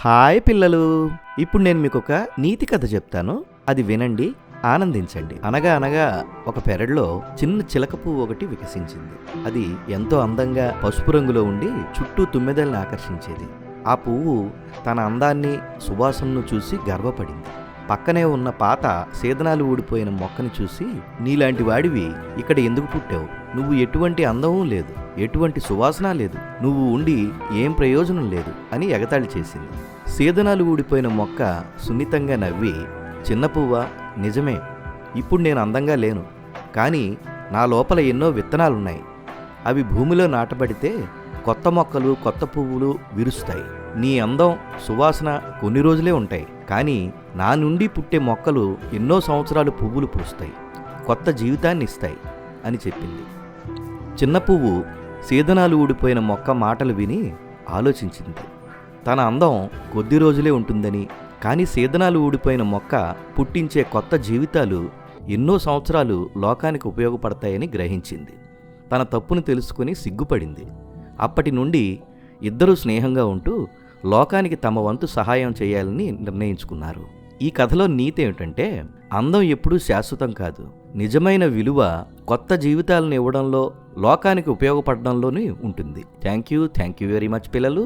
Hi పిల్లలు. ఇప్పుడు నేను మీకు ఒక నీతి కథ చెప్తాను. అది వినండి, ఆనందించండి. అనగా అనగా ఒక పెరడులో చిన్న చిలక పువ్వు ఒకటి వికసించింది. అది ఎంతో అందంగా పసుపు రంగులో ఉండి చుట్టూ తుమ్మెదల్ని ఆకర్షించేది. ఆ పువ్వు తన అందాన్ని, సువాసనను చూసి గర్వపడింది. పక్కనే ఉన్న పాత సేదనాలు ఊడిపోయిన మొక్కని చూసి, నీలాంటి వాడివి ఇక్కడ ఎందుకు పుట్టావు? నువ్వు ఎటువంటి అందమూ లేదు, ఎటువంటి సువాసన లేదు, నువ్వు ఉండి ఏం ప్రయోజనం లేదు అని ఎగతాళి చేసింది. సేదనాలు ఊడిపోయిన మొక్క సున్నితంగా నవ్వి, చిన్న పువ్వా, నిజమే, ఇప్పుడు నేను అందంగా లేను, కానీ నా లోపల ఎన్నో విత్తనాలున్నాయి. అవి భూమిలో నాటబడితే కొత్త మొక్కలు, కొత్త పువ్వులు విరుస్తాయి. నీ అందం, సువాసన కొన్ని రోజులే ఉంటాయి, కానీ నా నుండి పుట్టే మొక్కలు ఎన్నో సంవత్సరాలు పువ్వులు పూస్తాయి, కొత్త జీవితాన్ని ఇస్తాయి అని చెప్పింది. చిన్న పువ్వు సేదనాలు ఊడిపోయిన మొక్క మాటలు విని ఆలోచించింది. తన అందం కొద్ది రోజులే ఉంటుందని, కానీ సేదనాలు ఊడిపోయిన మొక్క పుట్టించే కొత్త జీవితాలు ఎన్నో సంవత్సరాలు లోకానికి ఉపయోగపడతాయని గ్రహించింది. తన తప్పును తెలుసుకుని సిగ్గుపడింది. అప్పటి నుండి ఇద్దరూ స్నేహంగా ఉంటూ లోకానికి తమ వంతు సహాయం చేయాలని నిర్ణయించుకున్నారు. ఈ కథలో నీతి ఏమిటంటే, అందం ఎప్పుడూ శాశ్వతం కాదు. నిజమైన విలువ కొత్త జీవితాలను ఇవ్వడంలో, లోకానికి ఉపయోగపడడంలోనే ఉంటుంది. థ్యాంక్ యూ వెరీ మచ్ పిల్లలు.